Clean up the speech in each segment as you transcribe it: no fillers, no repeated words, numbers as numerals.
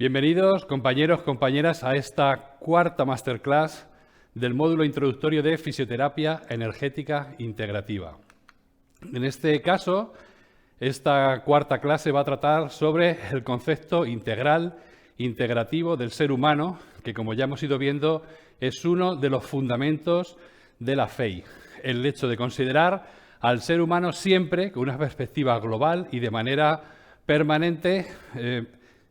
Bienvenidos, compañeros, compañeras, a esta cuarta masterclass del módulo introductorio de Fisioterapia Energética Integrativa. En este caso, esta cuarta clase va a tratar sobre el concepto integral, integrativo del ser humano, que como ya hemos ido viendo, es uno de los fundamentos de la FEI. El hecho de considerar al ser humano siempre con una perspectiva global y de manera permanente,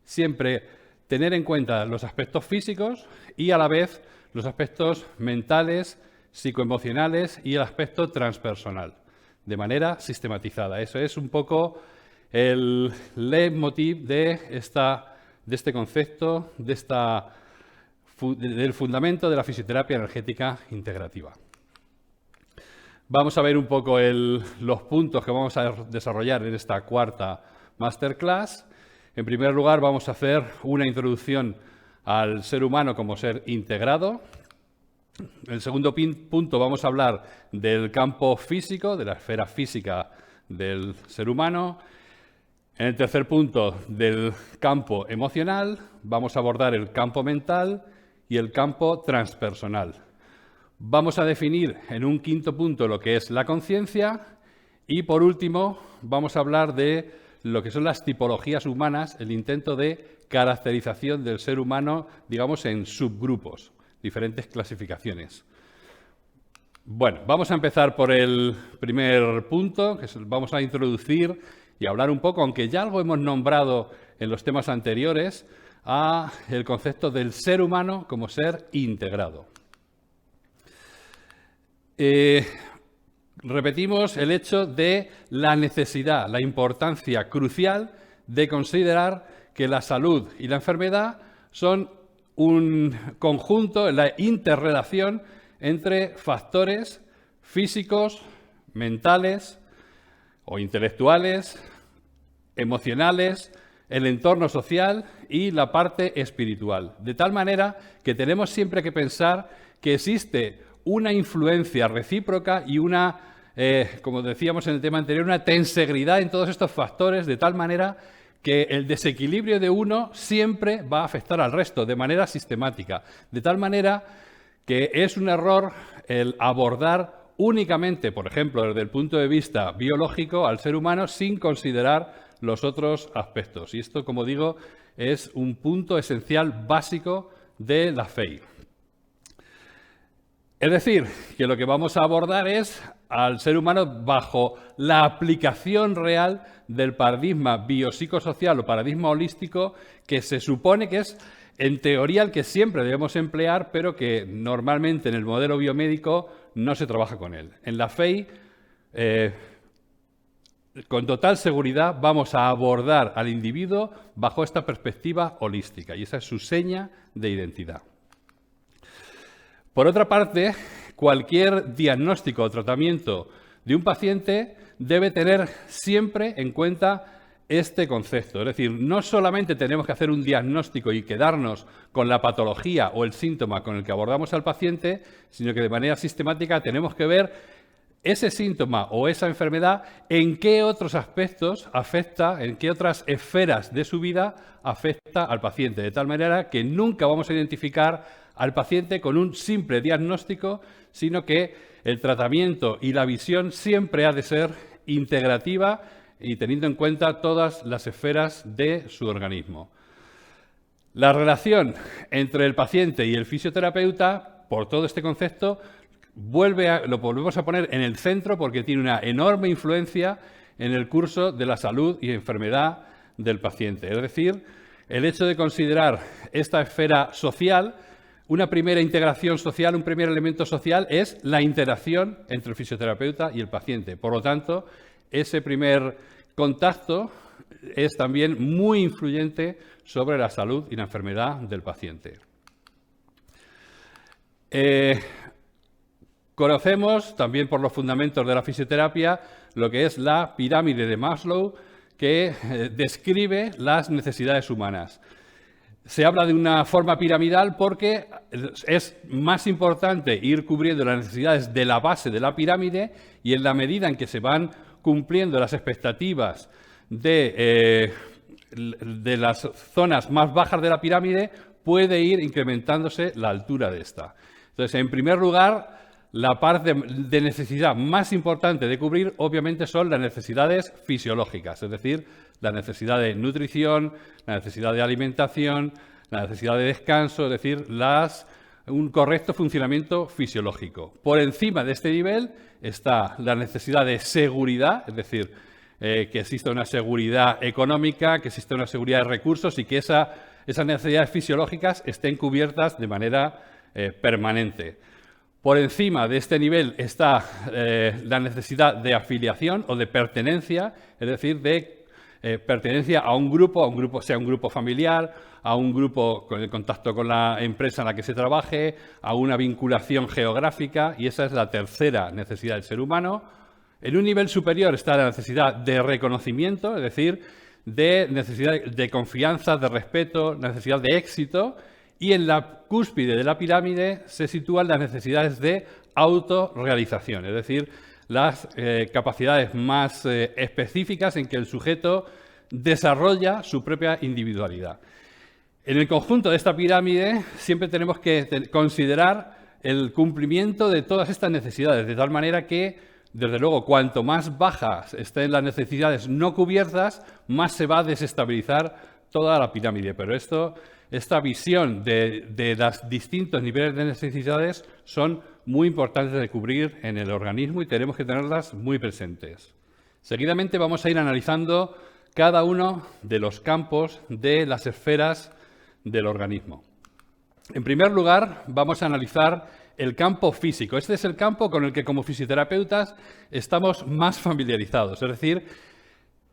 siempre tener en cuenta los aspectos físicos y a la vez los aspectos mentales, psicoemocionales y el aspecto transpersonal, de manera sistematizada. Eso es un poco el leitmotiv de este concepto, del fundamento de la fisioterapia energética integrativa. Vamos a ver un poco los puntos que vamos a desarrollar en esta cuarta masterclass. En primer lugar, vamos a hacer una introducción al ser humano como ser integrado. En el segundo punto vamos a hablar del campo físico, de la esfera física del ser humano. En el tercer punto, del campo emocional, vamos a abordar el campo mental y el campo transpersonal. Vamos a definir en un quinto punto lo que es la conciencia y, por último, vamos a hablar de lo que son las tipologías humanas, el intento de caracterización del ser humano, digamos, en subgrupos, diferentes clasificaciones. Bueno, vamos a empezar por el primer punto, que vamos a introducir y hablar un poco, aunque ya algo hemos nombrado en los temas anteriores, a el concepto del ser humano como ser integrado. Repetimos el hecho de la necesidad, la importancia crucial de considerar que la salud y la enfermedad son un conjunto, la interrelación entre factores físicos, mentales o intelectuales, emocionales, el entorno social y la parte espiritual. De tal manera que tenemos siempre que pensar que existe una influencia recíproca y una, como decíamos en el tema anterior, una tensegridad en todos estos factores, de tal manera que el desequilibrio de uno siempre va a afectar al resto de manera sistemática. De tal manera que es un error el abordar únicamente, por ejemplo, desde el punto de vista biológico al ser humano sin considerar los otros aspectos. Y esto, como digo, es un punto esencial básico de la FEI. Es decir, que lo que vamos a abordar es al ser humano bajo la aplicación real del paradigma biopsicosocial o paradigma holístico que se supone que es, en teoría, el que siempre debemos emplear, pero que normalmente en el modelo biomédico no se trabaja con él. En la FEI, con total seguridad, vamos a abordar al individuo bajo esta perspectiva holística y esa es su seña de identidad. Por otra parte, cualquier diagnóstico o tratamiento de un paciente debe tener siempre en cuenta este concepto. Es decir, no solamente tenemos que hacer un diagnóstico y quedarnos con la patología o el síntoma con el que abordamos al paciente, sino que de manera sistemática tenemos que ver ese síntoma o esa enfermedad en qué otros aspectos afecta, en qué otras esferas de su vida afecta al paciente, de tal manera que nunca vamos a identificar al paciente con un simple diagnóstico, sino que el tratamiento y la visión siempre ha de ser integrativa y teniendo en cuenta todas las esferas de su organismo. La relación entre el paciente y el fisioterapeuta, por todo este concepto, lo volvemos a poner en el centro porque tiene una enorme influencia en el curso de la salud y enfermedad del paciente. Es decir, el hecho de considerar esta esfera social, una primera integración social, un primer elemento social es la interacción entre el fisioterapeuta y el paciente. Por lo tanto, ese primer contacto es también muy influyente sobre la salud y la enfermedad del paciente. Conocemos también por los fundamentos de la fisioterapia lo que es la pirámide de Maslow, que describe las necesidades humanas. Se habla de una forma piramidal porque es más importante ir cubriendo las necesidades de la base de la pirámide y en la medida en que se van cumpliendo las expectativas de de las zonas más bajas de la pirámide puede ir incrementándose la altura de esta. Entonces, en primer lugar, la parte de necesidad más importante de cubrir, obviamente, son las necesidades fisiológicas, es decir, la necesidad de nutrición, la necesidad de alimentación, la necesidad de descanso, es decir, un correcto funcionamiento fisiológico. Por encima de este nivel está la necesidad de seguridad, es decir, que exista una seguridad económica, que exista una seguridad de recursos y que esas necesidades fisiológicas estén cubiertas de manera permanente. Por encima de este nivel está la necesidad de afiliación o de pertenencia, es decir, de pertenencia a un grupo, sea un grupo familiar, a un grupo con el contacto con la empresa en la que se trabaje, a una vinculación geográfica, y esa es la tercera necesidad del ser humano. En un nivel superior está la necesidad de reconocimiento, es decir, de necesidad de confianza, de respeto, necesidad de éxito, y en la cúspide de la pirámide se sitúan las necesidades de autorrealización, es decir, las capacidades más específicas en que el sujeto desarrolla su propia individualidad. En el conjunto de esta pirámide siempre tenemos que considerar el cumplimiento de todas estas necesidades, de tal manera que, desde luego, cuanto más bajas estén las necesidades no cubiertas, más se va a desestabilizar toda la pirámide. Pero esta visión de los distintos niveles de necesidades son muy importantes de cubrir en el organismo y tenemos que tenerlas muy presentes. Seguidamente vamos a ir analizando cada uno de los campos de las esferas del organismo. En primer lugar, vamos a analizar el campo físico. Este es el campo con el que como fisioterapeutas estamos más familiarizados, es decir,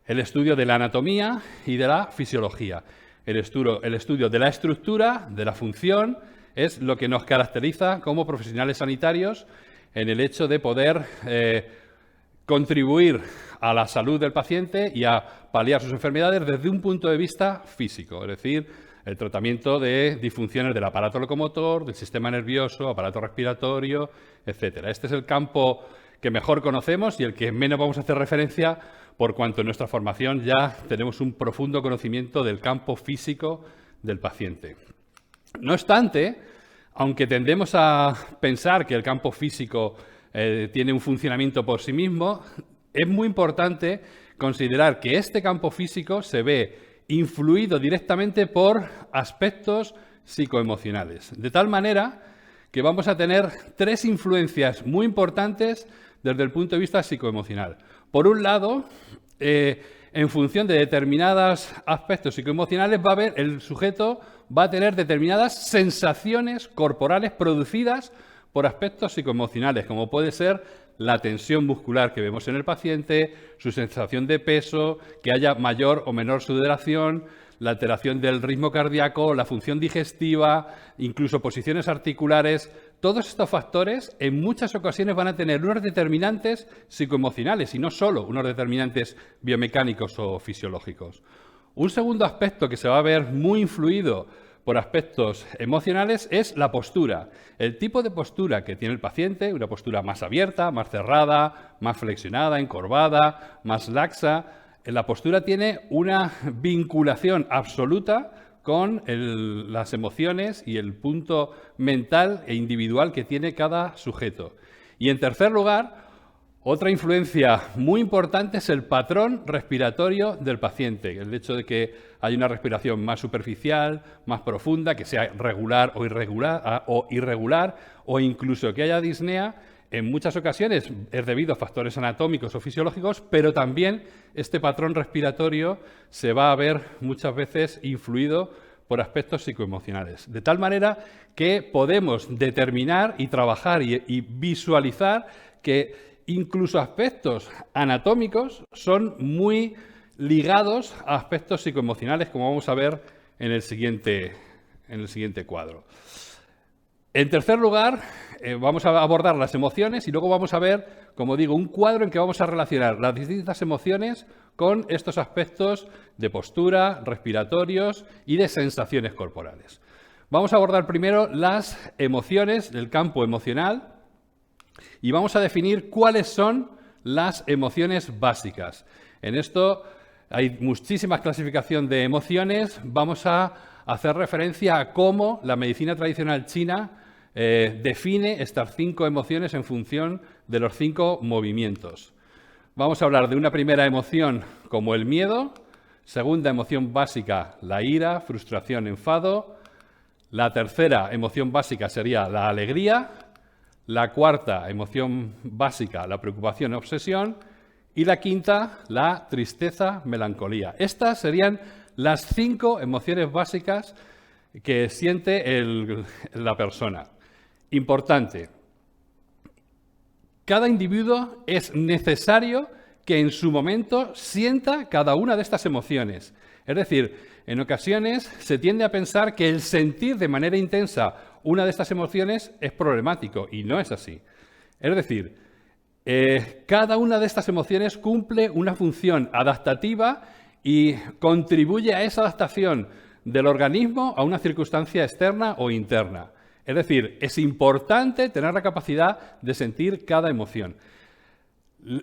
el estudio de la anatomía y de la fisiología. El estudio de la estructura, de la función, es lo que nos caracteriza como profesionales sanitarios en el hecho de poder contribuir a la salud del paciente y a paliar sus enfermedades desde un punto de vista físico, es decir, el tratamiento de disfunciones del aparato locomotor, del sistema nervioso, aparato respiratorio, etc. Este es el campo que mejor conocemos y el que menos vamos a hacer referencia por cuanto en nuestra formación ya tenemos un profundo conocimiento del campo físico del paciente. No obstante, aunque tendemos a pensar que el campo físico tiene un funcionamiento por sí mismo, es muy importante considerar que este campo físico se ve influido directamente por aspectos psicoemocionales. De tal manera que vamos a tener tres influencias muy importantes desde el punto de vista psicoemocional. Por un lado, en función de determinados aspectos psicoemocionales, el sujeto va a tener determinadas sensaciones corporales producidas por aspectos psicoemocionales, como puede ser la tensión muscular que vemos en el paciente, su sensación de peso, que haya mayor o menor sudoración, la alteración del ritmo cardíaco, la función digestiva, incluso posiciones articulares. Todos estos factores en muchas ocasiones van a tener unos determinantes psicoemocionales y no solo unos determinantes biomecánicos o fisiológicos. Un segundo aspecto que se va a ver muy influido por aspectos emocionales es la postura. El tipo de postura que tiene el paciente, una postura más abierta, más cerrada, más flexionada, encorvada, más laxa. La postura tiene una vinculación absoluta con las emociones y el punto mental e individual que tiene cada sujeto. Y en tercer lugar, otra influencia muy importante es el patrón respiratorio del paciente. El hecho de que haya una respiración más superficial, más profunda, que sea regular o irregular, o incluso que haya disnea, en muchas ocasiones es debido a factores anatómicos o fisiológicos, pero también este patrón respiratorio se va a ver muchas veces influido por aspectos psicoemocionales. De tal manera que podemos determinar y trabajar y visualizar que incluso aspectos anatómicos son muy ligados a aspectos psicoemocionales, como vamos a ver en el siguiente cuadro. En tercer lugar, vamos a abordar las emociones y luego vamos a ver, como digo, un cuadro en que vamos a relacionar las distintas emociones con estos aspectos de postura, respiratorios y de sensaciones corporales. Vamos a abordar primero las emociones del campo emocional y vamos a definir cuáles son las emociones básicas. En esto Hay muchísima clasificación de emociones. Vamos a hacer referencia a cómo la medicina tradicional china define estas 5 emociones en función de los 5 movimientos. Vamos a hablar de una primera emoción como el miedo, segunda emoción básica, la ira, frustración, enfado. La tercera emoción básica sería la alegría. La cuarta emoción básica, la preocupación, obsesión. Y la quinta, la tristeza, melancolía. Estas serían las 5 emociones básicas que siente la persona. Importante. Cada individuo es necesario que en su momento sienta cada una de estas emociones. Es decir, en ocasiones se tiende a pensar que el sentir de manera intensa una de estas emociones es problemático, y no es así. Es decir, cada una de estas emociones cumple una función adaptativa y contribuye a esa adaptación del organismo a una circunstancia externa o interna. Es decir, es importante tener la capacidad de sentir cada emoción.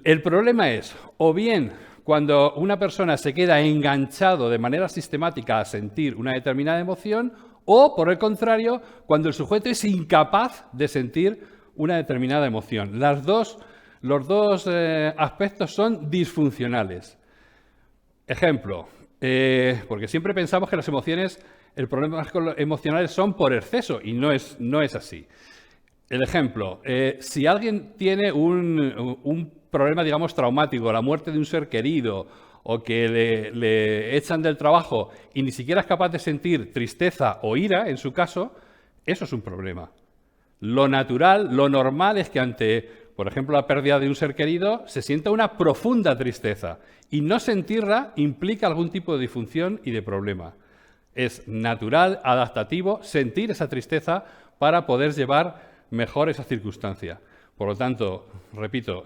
El problema es, o bien cuando una persona se queda enganchado de manera sistemática a sentir una determinada emoción, o por el contrario, cuando el sujeto es incapaz de sentir una determinada emoción. Los dos aspectos son disfuncionales. Ejemplo, porque siempre pensamos que las emociones, el problema emocionales son por exceso, y no es así. El ejemplo, si alguien tiene un problema, digamos, traumático, la muerte de un ser querido, o que le echan del trabajo y ni siquiera es capaz de sentir tristeza o ira, en su caso, eso es un problema. Lo natural, lo normal es que ante, por ejemplo, la pérdida de un ser querido, se sienta una profunda tristeza, y no sentirla implica algún tipo de disfunción y de problema. Es natural, adaptativo, sentir esa tristeza para poder llevar mejor esa circunstancia. Por lo tanto, repito,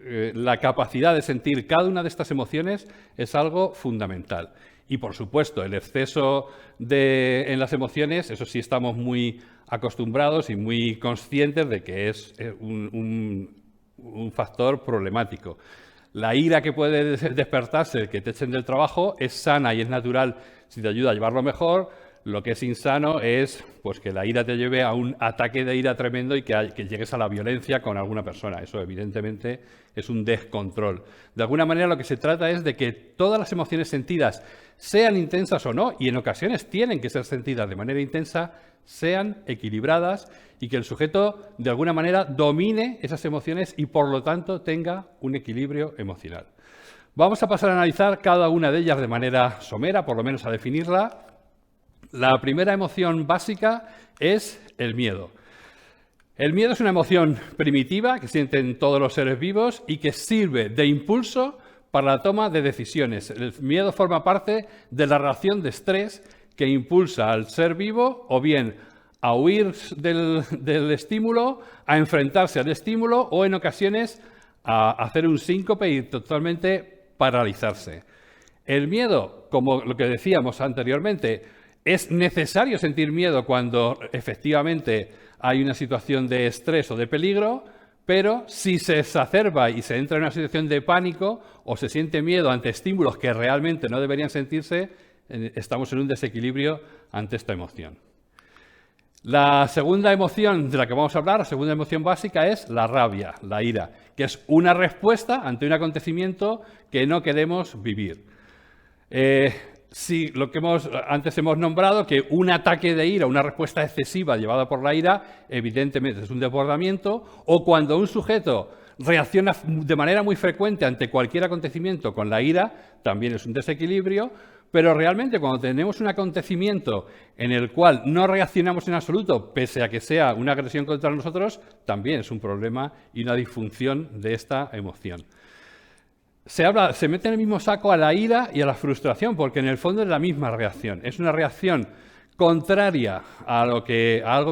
la capacidad de sentir cada una de estas emociones es algo fundamental. Y, por supuesto, el exceso en las emociones, eso sí estamos muy acostumbrados y muy conscientes de que es un factor problemático. La ira que puede despertarse, que te echen del trabajo, es sana y es natural si te ayuda a llevarlo mejor. Lo que es insano es pues, que la ira te lleve a un ataque de ira tremendo y que llegues a la violencia con alguna persona. Eso, evidentemente, es un descontrol. De alguna manera, lo que se trata es de que todas las emociones sentidas, sean intensas o no, y en ocasiones tienen que ser sentidas de manera intensa, sean equilibradas y que el sujeto, de alguna manera, domine esas emociones y, por lo tanto, tenga un equilibrio emocional. Vamos a pasar a analizar cada una de ellas de manera somera, por lo menos a definirla. La primera emoción básica es el miedo. El miedo es una emoción primitiva que sienten todos los seres vivos y que sirve de impulso para la toma de decisiones. El miedo forma parte de la reacción de estrés que impulsa al ser vivo o bien a huir del estímulo, a enfrentarse al estímulo o en ocasiones a hacer un síncope y totalmente paralizarse. El miedo, como lo que decíamos anteriormente, es necesario sentir miedo cuando efectivamente hay una situación de estrés o de peligro, pero si se exacerba y se entra en una situación de pánico o se siente miedo ante estímulos que realmente no deberían sentirse, estamos en un desequilibrio ante esta emoción. La segunda emoción de la que vamos a hablar, la segunda emoción básica, es la rabia, la ira, que es una respuesta ante un acontecimiento que no queremos vivir. Sí, lo que antes hemos nombrado, que un ataque de ira, una respuesta excesiva llevada por la ira, evidentemente es un desbordamiento, o cuando un sujeto reacciona de manera muy frecuente ante cualquier acontecimiento con la ira, también es un desequilibrio, pero realmente cuando tenemos un acontecimiento en el cual no reaccionamos en absoluto, pese a que sea una agresión contra nosotros, también es un problema y una disfunción de esta emoción. Se mete en el mismo saco a la ira y a la frustración, porque en el fondo es la misma reacción. Es una reacción contraria a algo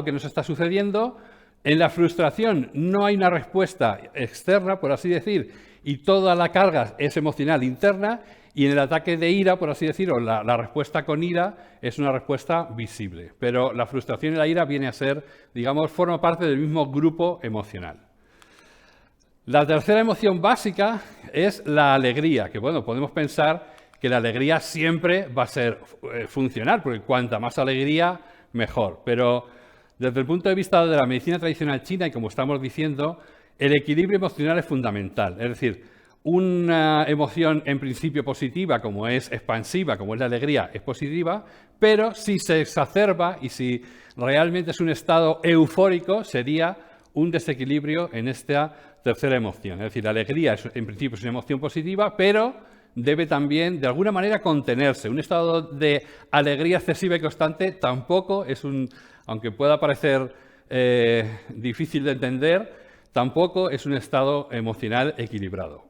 que nos está sucediendo. En la frustración no hay una respuesta externa, por así decir, y toda la carga es emocional interna. Y en el ataque de ira, por así decirlo, la respuesta con ira es una respuesta visible. Pero la frustración y la ira viene a ser, digamos, forma parte del mismo grupo emocional. La tercera emoción básica es la alegría, que bueno, podemos pensar que la alegría siempre va a ser funcional, porque cuanta más alegría, mejor. Pero desde el punto de vista de la medicina tradicional china, y como estamos diciendo, el equilibrio emocional es fundamental. Es decir, una emoción en principio positiva, como es expansiva, como es la alegría, es positiva, pero si se exacerba y si realmente es un estado eufórico, sería un desequilibrio en esta tercera emoción. Es decir, la alegría en principio es una emoción positiva, pero debe también, de alguna manera, contenerse. Un estado de alegría excesiva y constante tampoco es aunque pueda parecer difícil de entender, tampoco es un estado emocional equilibrado.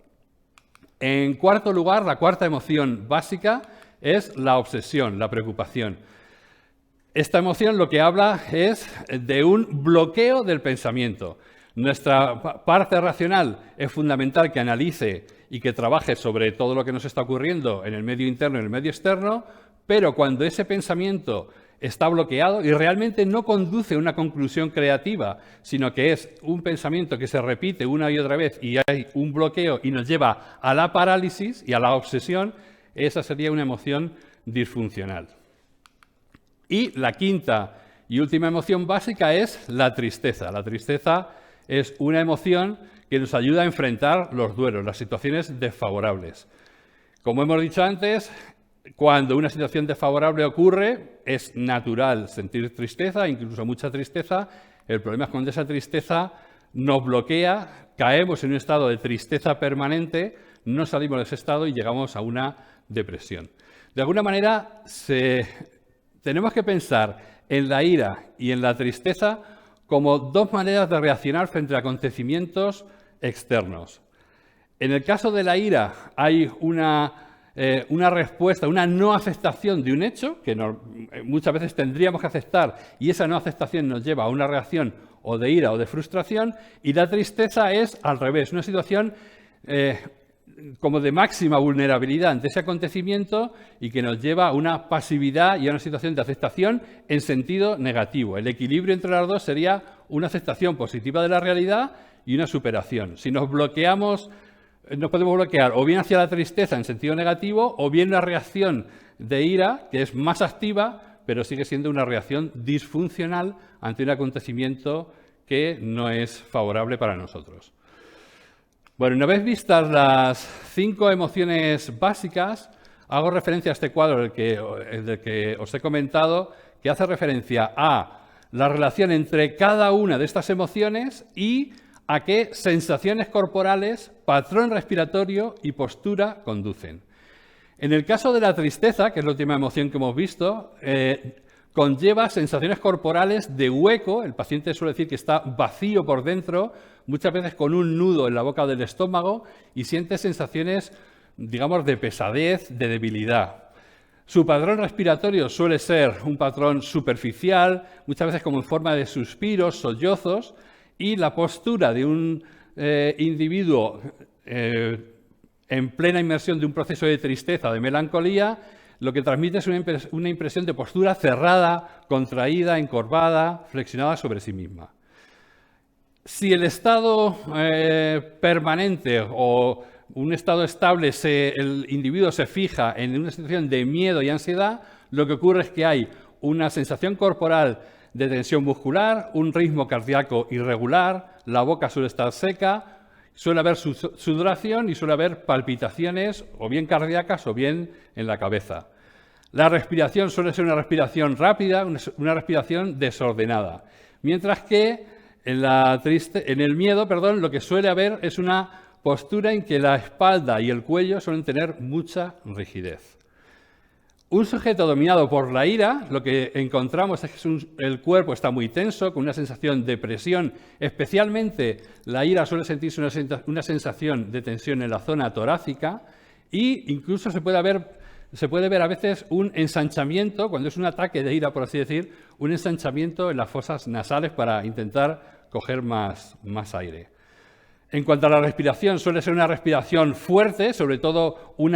En cuarto lugar, la cuarta emoción básica es la obsesión, la preocupación. Esta emoción lo que habla es de un bloqueo del pensamiento. Nuestra parte racional es fundamental que analice y que trabaje sobre todo lo que nos está ocurriendo en el medio interno y en el medio externo, pero cuando ese pensamiento está bloqueado y realmente no conduce a una conclusión creativa, sino que es un pensamiento que se repite una y otra vez y hay un bloqueo y nos lleva a la parálisis y a la obsesión, esa sería una emoción disfuncional. Y la quinta y última emoción básica es la tristeza. La tristeza es una emoción que nos ayuda a enfrentar los duelos, las situaciones desfavorables. Como hemos dicho antes, cuando una situación desfavorable ocurre, es natural sentir tristeza, incluso mucha tristeza. El problema es cuando esa tristeza nos bloquea, caemos en un estado de tristeza permanente, no salimos de ese estado y llegamos a una depresión. De alguna manera, tenemos que pensar en la ira y en la tristeza como dos maneras de reaccionar frente a acontecimientos externos. En el caso de la ira hay una respuesta, una no aceptación de un hecho que muchas veces tendríamos que aceptar y esa no aceptación nos lleva a una reacción o de ira o de frustración, y la tristeza es al revés, una situación como de máxima vulnerabilidad ante ese acontecimiento y que nos lleva a una pasividad y a una situación de aceptación en sentido negativo. El equilibrio entre las dos sería una aceptación positiva de la realidad y una superación. Si nos bloqueamos, nos podemos bloquear o bien hacia la tristeza en sentido negativo o bien una reacción de ira que es más activa, pero sigue siendo una reacción disfuncional ante un acontecimiento que no es favorable para nosotros. Bueno, una vez vistas las 5 emociones básicas, hago referencia a este cuadro del que os he comentado, que hace referencia a la relación entre cada una de estas emociones y a qué sensaciones corporales, patrón respiratorio y postura conducen. En el caso de la tristeza, que es la última emoción que hemos visto, conlleva sensaciones corporales de hueco. El paciente suele decir que está vacío por dentro, muchas veces con un nudo en la boca del estómago y siente sensaciones, digamos, de pesadez, de debilidad. Su patrón respiratorio suele ser un patrón superficial, muchas veces como en forma de suspiros, sollozos, y la postura de un individuo en plena inmersión de un proceso de tristeza, de melancolía, lo que transmite es una impresión de postura cerrada, contraída, encorvada, flexionada sobre sí misma. Si el estado permanente o un estado estable, el individuo se fija en una situación de miedo y ansiedad, lo que ocurre es que hay una sensación corporal de tensión muscular, un ritmo cardíaco irregular, la boca suele estar seca, suele haber sudoración y suele haber palpitaciones o bien cardíacas o bien en la cabeza. La respiración suele ser una respiración rápida, una respiración desordenada, mientras que en el miedo, lo que suele haber es una postura en que la espalda y el cuello suelen tener mucha rigidez. Un sujeto dominado por la ira, lo que encontramos es que el cuerpo está muy tenso, con una sensación de presión. Especialmente la ira suele sentirse una sensación de tensión en la zona torácica e incluso se puede ver a veces un ensanchamiento, cuando es un ataque de ira, por así decir, un ensanchamiento en las fosas nasales para intentar coger más aire. En cuanto a la respiración, suele ser una respiración fuerte, sobre todo un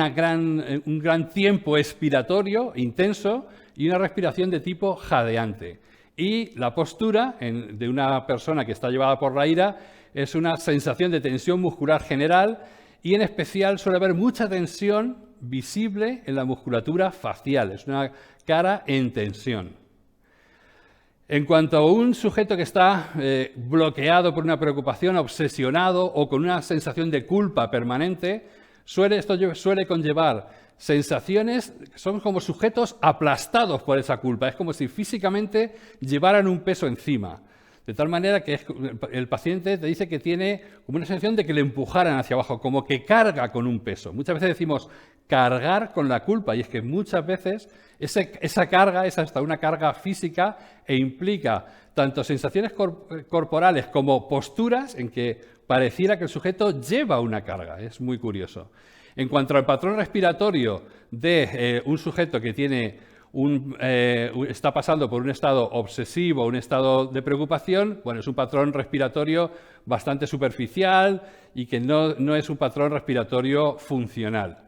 gran tiempo expiratorio intenso y una respiración de tipo jadeante. Y la postura de una persona que está llevada por la ira es una sensación de tensión muscular general y en especial suele haber mucha tensión visible en la musculatura facial, es una cara en tensión. En cuanto a un sujeto que está bloqueado por una preocupación, obsesionado o con una sensación de culpa permanente, esto suele conllevar sensaciones, son como sujetos aplastados por esa culpa, es como si físicamente llevaran un peso encima. De tal manera que el paciente te dice que tiene como una sensación de que le empujaran hacia abajo, como que carga con un peso. Muchas veces decimos cargar con la culpa, y es que muchas veces esa carga es hasta una carga física e implica tanto sensaciones corporales como posturas en que pareciera que el sujeto lleva una carga. Es muy curioso. En cuanto al patrón respiratorio de un sujeto que tiene está pasando por un estado obsesivo, un estado de preocupación, bueno, es un patrón respiratorio bastante superficial y que no es un patrón respiratorio funcional.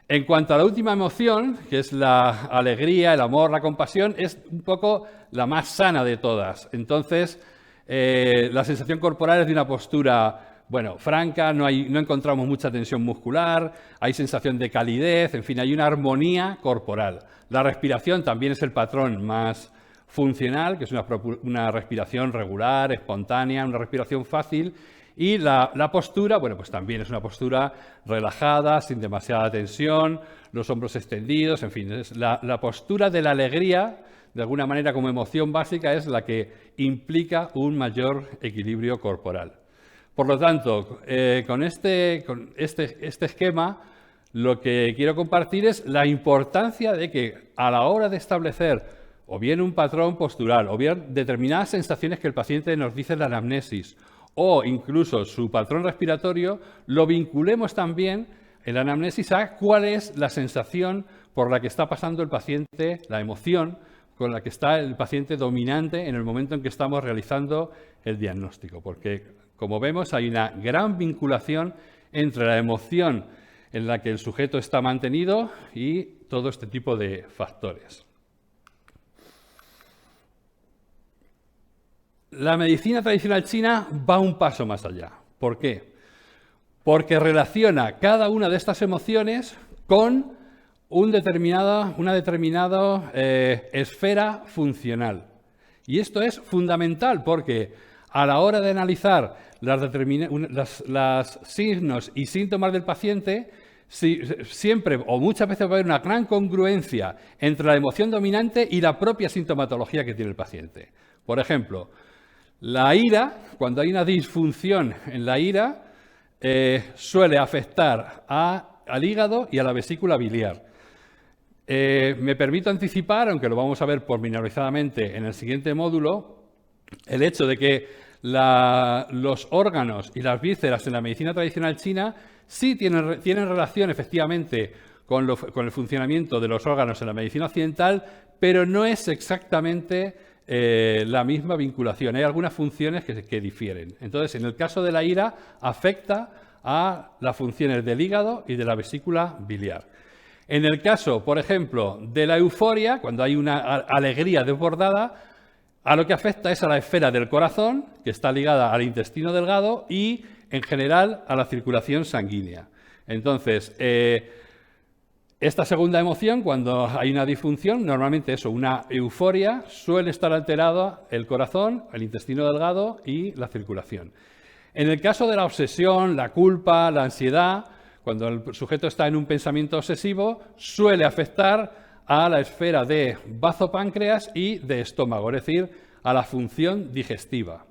En cuanto a la última emoción, que es la alegría, el amor, la compasión, es un poco la más sana de todas. Entonces, la sensación corporal es de una postura franca, no encontramos mucha tensión muscular, hay sensación de calidez, en fin, hay una armonía corporal. La respiración también es el patrón más funcional, que es una respiración regular, espontánea, una respiración fácil. Y la postura, pues también es una postura relajada, sin demasiada tensión, los hombros extendidos, en fin, la postura de la alegría, de alguna manera como emoción básica, es la que implica un mayor equilibrio corporal. Por lo tanto, con este esquema, lo que quiero compartir es la importancia de que a la hora de establecer o bien un patrón postural, o bien determinadas sensaciones que el paciente nos dice en la anamnesis, o incluso su patrón respiratorio, lo vinculemos también en la anamnesis a cuál es la sensación por la que está pasando el paciente, la emoción con la que está el paciente dominante en el momento en que estamos realizando el diagnóstico. Porque, como vemos, hay una gran vinculación entre la emoción en la que el sujeto está mantenido y todo este tipo de factores. La medicina tradicional china va un paso más allá. ¿Por qué? Porque relaciona cada una de estas emociones con una determinada esfera funcional. Y esto es fundamental porque a la hora de analizar los signos y síntomas del paciente, siempre o muchas veces va a haber una gran congruencia entre la emoción dominante y la propia sintomatología que tiene el paciente. Por ejemplo, la ira, cuando hay una disfunción en la ira, suele afectar al hígado y a la vesícula biliar. Me permito anticipar, aunque lo vamos a ver pormenorizadamente en el siguiente módulo, el hecho de que los órganos y las vísceras en la medicina tradicional china sí tienen relación efectivamente con el funcionamiento de los órganos en la medicina occidental, pero no es exactamente la misma vinculación. Hay algunas funciones que difieren. Entonces, en el caso de la ira, afecta a las funciones del hígado y de la vesícula biliar. En el caso, por ejemplo, de la euforia, cuando hay una alegría desbordada, a lo que afecta es a la esfera del corazón, que está ligada al intestino delgado y, en general, a la circulación sanguínea. Entonces, esta segunda emoción, cuando hay una disfunción, normalmente una euforia, suele estar alterada el corazón, el intestino delgado y la circulación. En el caso de la obsesión, la culpa, la ansiedad, cuando el sujeto está en un pensamiento obsesivo, suele afectar a la esfera de bazo-páncreas y de estómago, es decir, a la función digestiva.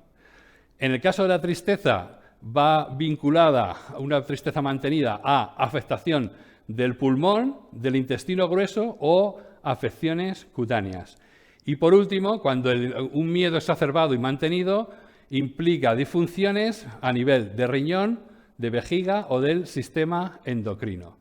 En el caso de la tristeza, va vinculada a una tristeza mantenida a afectación del pulmón, del intestino grueso o afecciones cutáneas. Y por último, cuando un miedo exacerbado y mantenido implica disfunciones a nivel de riñón, de vejiga o del sistema endocrino.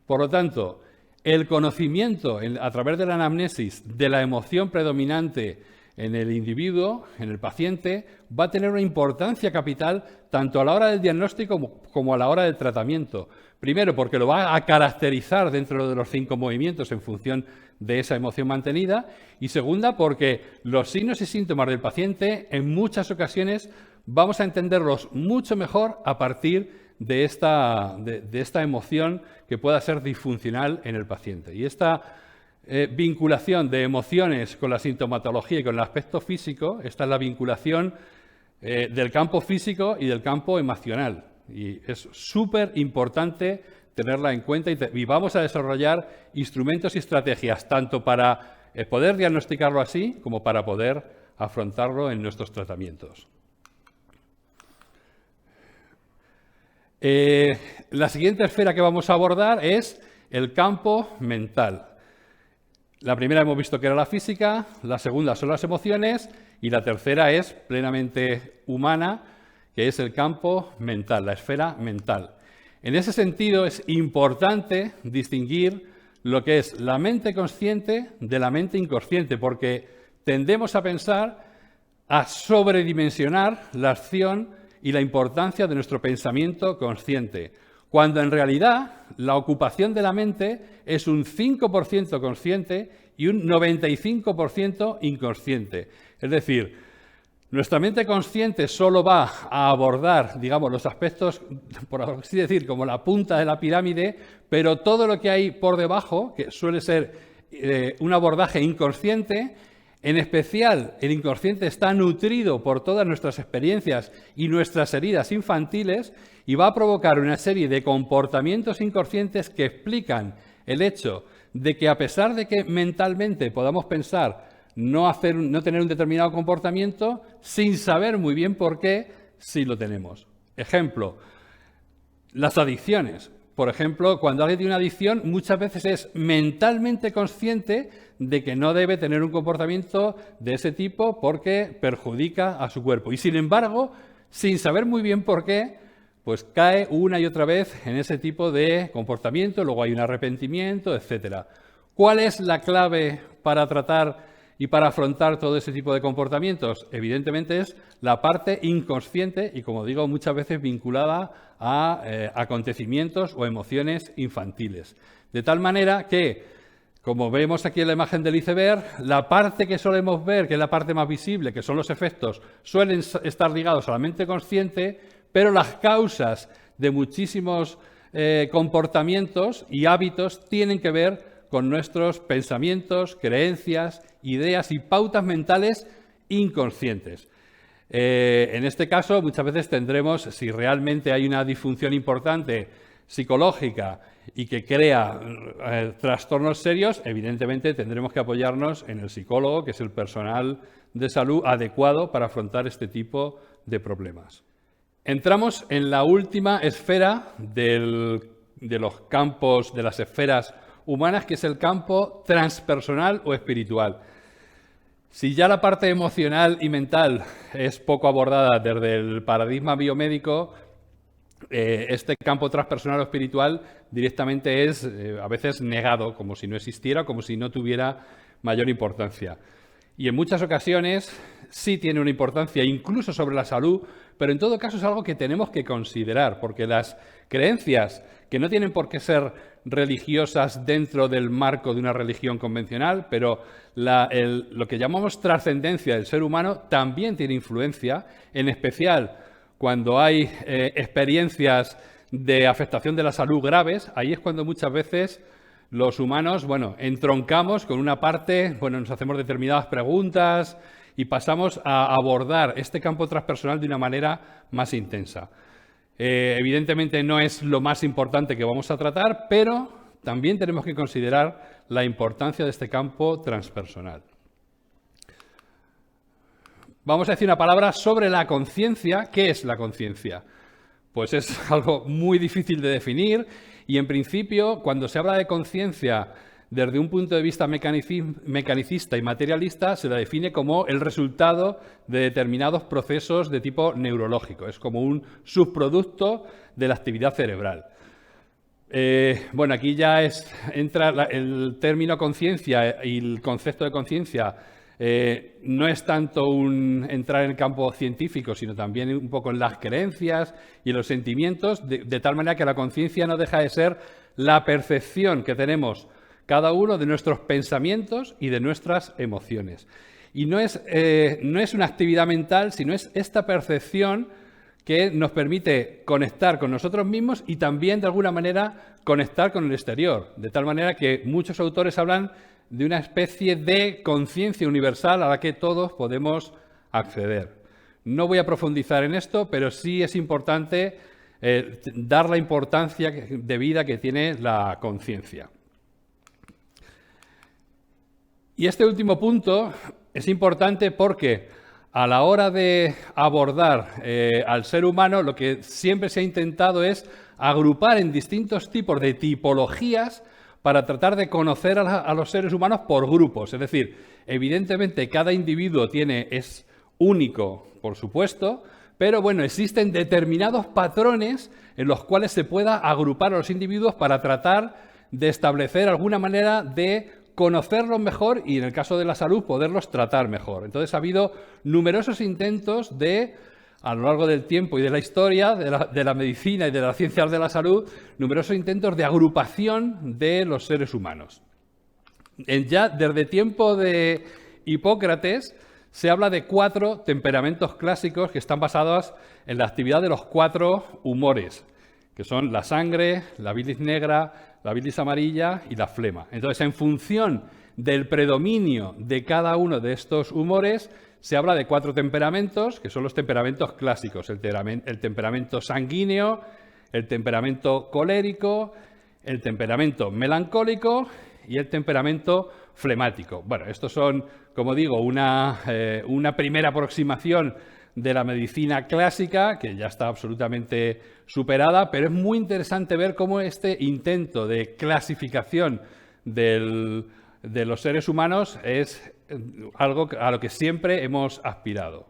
Por lo tanto, el conocimiento a través de la anamnesis de la emoción predominante en el individuo, en el paciente, va a tener una importancia capital tanto a la hora del diagnóstico como a la hora del tratamiento. Primero, porque lo va a caracterizar dentro de los 5 movimientos en función de esa emoción mantenida. Y segunda, porque los signos y síntomas del paciente en muchas ocasiones vamos a entenderlos mucho mejor a partir de esta emoción que pueda ser disfuncional en el paciente. Y esta vinculación de emociones con la sintomatología y con el aspecto físico, esta es la vinculación del campo físico y del campo emocional. Y es súper importante tenerla en cuenta y vamos a desarrollar instrumentos y estrategias tanto para poder diagnosticarlo así como para poder afrontarlo en nuestros tratamientos. La siguiente esfera que vamos a abordar es el campo mental. La primera hemos visto que era la física, la segunda son las emociones y la tercera es plenamente humana, que es el campo mental, la esfera mental. En ese sentido es importante distinguir lo que es la mente consciente de la mente inconsciente, porque tendemos a pensar, a sobredimensionar la acción y la importancia de nuestro pensamiento consciente, cuando en realidad la ocupación de la mente es un 5% consciente y un 95% inconsciente. Es decir, nuestra mente consciente solo va a abordar, digamos, los aspectos, por así decir, como la punta de la pirámide, pero todo lo que hay por debajo, que suele ser un abordaje inconsciente, en especial el inconsciente está nutrido por todas nuestras experiencias y nuestras heridas infantiles y va a provocar una serie de comportamientos inconscientes que explican el hecho de que a pesar de que mentalmente podamos pensar no tener un determinado comportamiento, sin saber muy bien por qué, sí lo tenemos. Ejemplo, las adicciones. Por ejemplo, cuando alguien tiene una adicción, muchas veces es mentalmente consciente de que no debe tener un comportamiento de ese tipo porque perjudica a su cuerpo. Y sin embargo, sin saber muy bien por qué, pues cae una y otra vez en ese tipo de comportamiento, luego hay un arrepentimiento, etc. ¿Cuál es la clave para tratar y para afrontar todo ese tipo de comportamientos? Evidentemente es la parte inconsciente y, como digo, muchas veces vinculada a acontecimientos o emociones infantiles. De tal manera que, como vemos aquí en la imagen del iceberg, la parte que solemos ver, que es la parte más visible, que son los efectos, suelen estar ligados a la mente consciente, pero las causas de muchísimos comportamientos y hábitos tienen que ver con nuestros pensamientos, creencias, ideas y pautas mentales inconscientes. En este caso, muchas veces tendremos, si realmente hay una disfunción importante psicológica y que crea trastornos serios, evidentemente tendremos que apoyarnos en el psicólogo, que es el personal de salud adecuado para afrontar este tipo de problemas. Entramos en la última esfera de los campos, de las esferas humanas, que es el campo transpersonal o espiritual. Si ya la parte emocional y mental es poco abordada desde el paradigma biomédico, este campo transpersonal o espiritual directamente es a veces negado, como si no existiera, como si no tuviera mayor importancia. Y en muchas ocasiones sí tiene una importancia, incluso sobre la salud, pero en todo caso es algo que tenemos que considerar, porque las creencias, que no tienen por qué ser religiosas dentro del marco de una religión convencional, pero lo que llamamos trascendencia del ser humano también tiene influencia, en especial cuando hay experiencias de afectación de la salud graves. Ahí es cuando muchas veces los humanos, entroncamos con una parte, nos hacemos determinadas preguntas y pasamos a abordar este campo transpersonal de una manera más intensa. Evidentemente no es lo más importante que vamos a tratar, pero también tenemos que considerar la importancia de este campo transpersonal. Vamos a decir una palabra sobre la conciencia. ¿Qué es la conciencia? Pues es algo muy difícil de definir y, en principio, cuando se habla de conciencia desde un punto de vista mecanicista y materialista, se la define como el resultado de determinados procesos de tipo neurológico. Es como un subproducto de la actividad cerebral. Aquí ya entra el término conciencia y el concepto de conciencia. No es tanto entrar en el campo científico, sino también un poco en las creencias y los sentimientos, de tal manera que la conciencia no deja de ser la percepción que tenemos cada uno de nuestros pensamientos y de nuestras emociones. Y no es una actividad mental, sino es esta percepción que nos permite conectar con nosotros mismos y también, de alguna manera, conectar con el exterior. De tal manera que muchos autores hablan de una especie de conciencia universal a la que todos podemos acceder. No voy a profundizar en esto, pero sí es importante dar la importancia debida que tiene la conciencia. Y este último punto es importante porque a la hora de abordar al ser humano, lo que siempre se ha intentado es agrupar en distintos tipos de tipologías para tratar de conocer a los seres humanos por grupos. Es decir, evidentemente cada individuo es único, por supuesto, pero bueno, existen determinados patrones en los cuales se pueda agrupar a los individuos para tratar de establecer alguna manera de conocerlos mejor y, en el caso de la salud, poderlos tratar mejor. Entonces, ha habido numerosos intentos a lo largo del tiempo y de la historia de la medicina y de las ciencias de la salud, numerosos intentos de agrupación de los seres humanos. Ya desde tiempo de Hipócrates se habla de 4 temperamentos clásicos que están basados en la actividad de los 4 humores, que son la sangre, la bilis negra, la bilis amarilla y la flema. Entonces, en función del predominio de cada uno de estos humores, se habla de 4 temperamentos, que son los temperamentos clásicos: el temperamento sanguíneo, el temperamento colérico, el temperamento melancólico y el temperamento flemático. Bueno, estos son, como digo, una primera aproximación de la medicina clásica, que ya está absolutamente superada, pero es muy interesante ver cómo este intento de clasificación de los seres humanos es algo a lo que siempre hemos aspirado.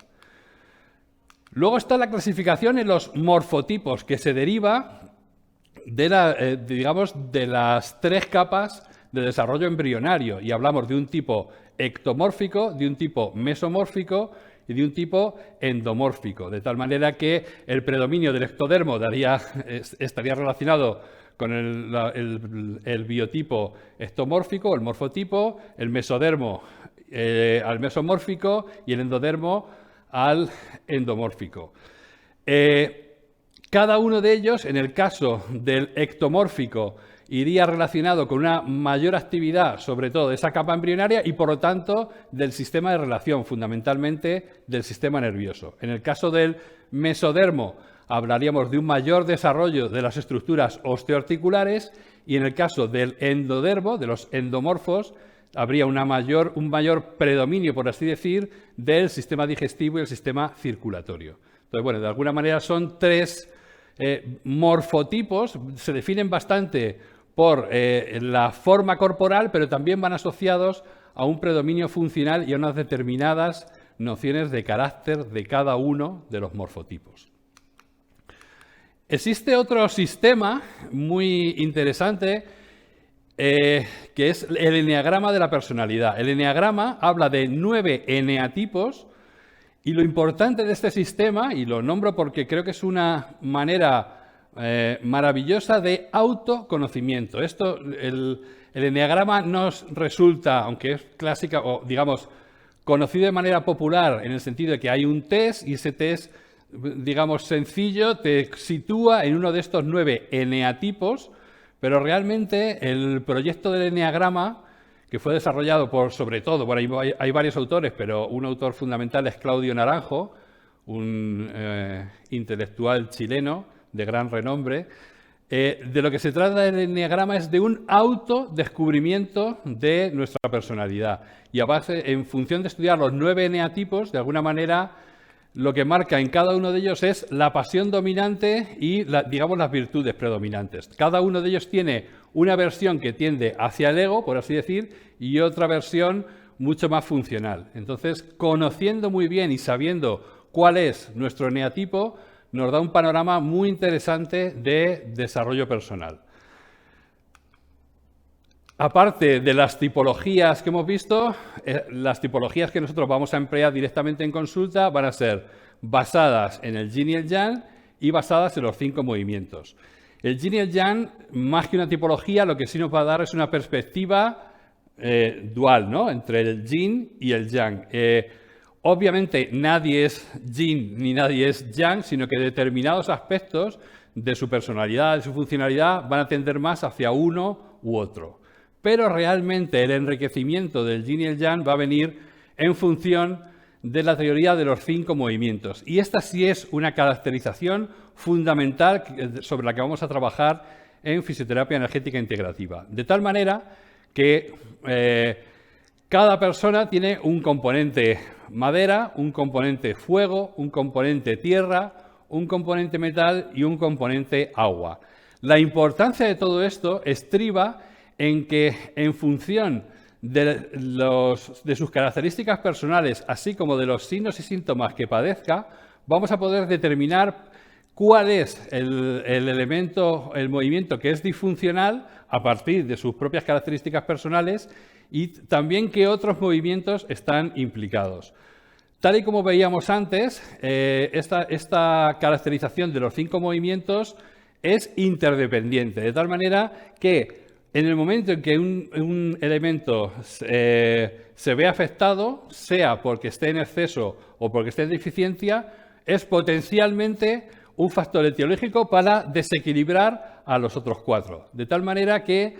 Luego está la clasificación en los morfotipos, que se deriva de las 3 capas de desarrollo embrionario, y hablamos de un tipo ectomórfico, de un tipo mesomórfico y de un tipo endomórfico, de tal manera que el predominio del ectodermo estaría relacionado con el biotipo ectomórfico, el morfotipo, el mesodermo al mesomórfico y el endodermo al endomórfico. Cada uno de ellos, en el caso del ectomórfico, iría relacionado con una mayor actividad, sobre todo de esa capa embrionaria y, por lo tanto, del sistema de relación, fundamentalmente del sistema nervioso. En el caso del mesodermo, hablaríamos de un mayor desarrollo de las estructuras osteoarticulares, y en el caso del endodermo, de los endomorfos, habría un mayor predominio, por así decir, del sistema digestivo y el sistema circulatorio. Entonces, bueno, de alguna manera son 3 morfotipos, se definen bastante por la forma corporal, pero también van asociados a un predominio funcional y a unas determinadas nociones de carácter de cada uno de los morfotipos. Existe otro sistema muy interesante que es el eneagrama de la personalidad. El eneagrama habla de 9 eneatipos, y lo importante de este sistema, y lo nombro porque creo que es una manera maravillosa de autoconocimiento. El eneagrama nos resulta, aunque es clásica o digamos conocido de manera popular en el sentido de que hay un test, y ese test, digamos, sencillo, te sitúa en uno de estos 9 eneatipos, pero realmente el proyecto del eneagrama, que fue desarrollado sobre todo, bueno, hay varios autores, pero un autor fundamental es Claudio Naranjo, un intelectual chileno de gran renombre. De lo que se trata del eneagrama es de un autodescubrimiento de nuestra personalidad. Y en función de estudiar los 9 eneatipos, de alguna manera, lo que marca en cada uno de ellos es la pasión dominante y, digamos, las virtudes predominantes. Cada uno de ellos tiene una versión que tiende hacia el ego, por así decir, y otra versión mucho más funcional. Entonces, conociendo muy bien y sabiendo cuál es nuestro eneatipo, nos da un panorama muy interesante de desarrollo personal. Aparte de las tipologías que hemos visto, las tipologías que nosotros vamos a emplear directamente en consulta van a ser basadas en el yin y el yang y basadas en los 5 movimientos. El yin y el yang, más que una tipología, lo que sí nos va a dar es una perspectiva dual, ¿no?, entre el yin y el yang. Obviamente nadie es yin ni nadie es yang, sino que determinados aspectos de su personalidad, de su funcionalidad, van a tender más hacia uno u otro. Pero realmente el enriquecimiento del yin y el yang va a venir en función de la teoría de los 5 movimientos. Y esta sí es una caracterización fundamental sobre la que vamos a trabajar en fisioterapia energética integrativa. De tal manera que cada persona tiene un componente madera, un componente fuego, un componente tierra, un componente metal y un componente agua. La importancia de todo esto estriba en que, en función de sus características personales, así como de los signos y síntomas que padezca, vamos a poder determinar cuál es el elemento, el movimiento que es disfuncional a partir de sus propias características personales y también qué otros movimientos están implicados. Tal y como veíamos antes, esta caracterización de los 5 movimientos es interdependiente, de tal manera que en el momento en que un elemento se ve afectado, sea porque esté en exceso o porque esté en deficiencia, es potencialmente un factor etiológico para desequilibrar a los otros 4. De tal manera que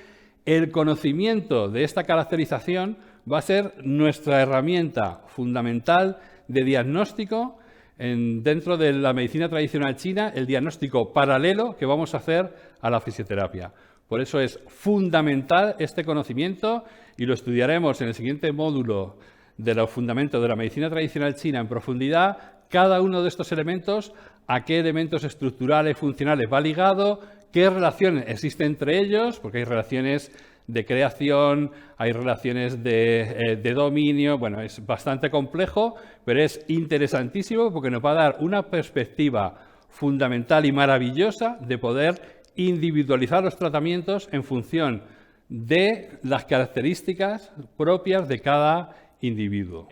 el conocimiento de esta caracterización va a ser nuestra herramienta fundamental de diagnóstico dentro de la medicina tradicional china, el diagnóstico paralelo que vamos a hacer a la fisioterapia. Por eso es fundamental este conocimiento y lo estudiaremos en el siguiente módulo de los fundamentos de la medicina tradicional china en profundidad. Cada uno de estos elementos, a qué elementos estructurales, funcionales va ligado, qué relación existe entre ellos, porque hay relaciones de creación, hay relaciones de dominio. Bueno, es bastante complejo, pero es interesantísimo porque nos va a dar una perspectiva fundamental y maravillosa de poder individualizar los tratamientos en función de las características propias de cada individuo.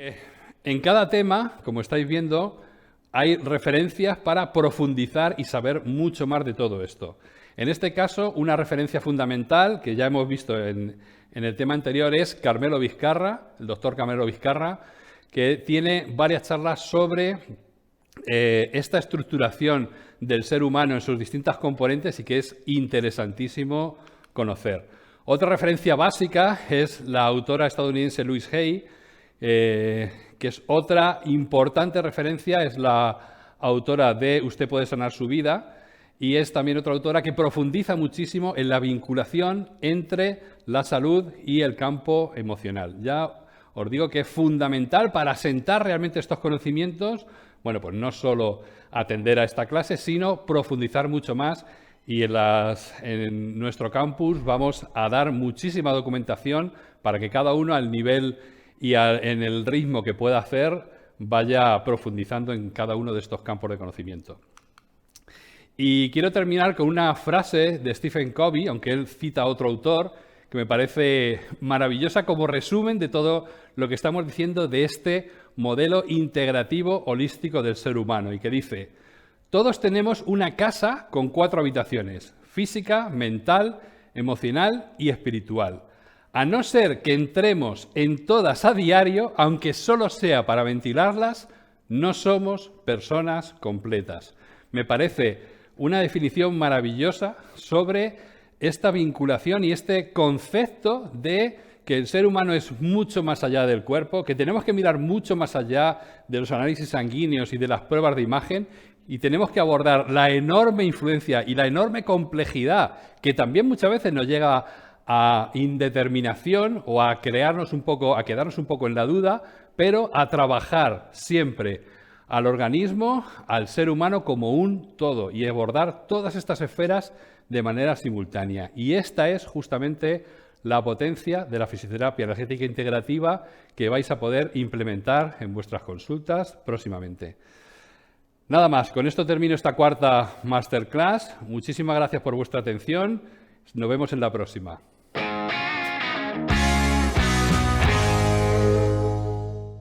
En cada tema, como estáis viendo, hay referencias para profundizar y saber mucho más de todo esto. En este caso, una referencia fundamental que ya hemos visto en el tema anterior es Carmelo Vizcarra, el doctor Carmelo Vizcarra, que tiene varias charlas sobre esta estructuración del ser humano en sus distintas componentes y que es interesantísimo conocer. Otra referencia básica es la autora estadounidense Louise Hay, que es otra importante referencia, es la autora de Usted puede sanar su vida y es también otra autora que profundiza muchísimo en la vinculación entre la salud y el campo emocional. Ya os digo que es fundamental para asentar realmente estos conocimientos. Bueno, pues no solo atender a esta clase, sino profundizar mucho más y en nuestro campus vamos a dar muchísima documentación para que cada uno al nivel y en el ritmo que pueda hacer vaya profundizando en cada uno de estos campos de conocimiento. Y quiero terminar con una frase de Stephen Covey, aunque él cita a otro autor, que me parece maravillosa como resumen de todo lo que estamos diciendo de este modelo integrativo holístico del ser humano, y que dice: todos tenemos una casa con 4 habitaciones, física, mental, emocional y espiritual. A no ser que entremos en todas a diario, aunque solo sea para ventilarlas, no somos personas completas. Me parece una definición maravillosa sobre esta vinculación y este concepto de que el ser humano es mucho más allá del cuerpo, que tenemos que mirar mucho más allá de los análisis sanguíneos y de las pruebas de imagen y tenemos que abordar la enorme influencia y la enorme complejidad que también muchas veces nos llega a indeterminación o a quedarnos un poco en la duda, pero a trabajar siempre al organismo, al ser humano como un todo y abordar todas estas esferas de manera simultánea. Y esta es justamente la potencia de la fisioterapia energética integrativa que vais a poder implementar en vuestras consultas próximamente. Nada más, con esto termino esta 4ª masterclass. Muchísimas gracias por vuestra atención. Nos vemos en la próxima.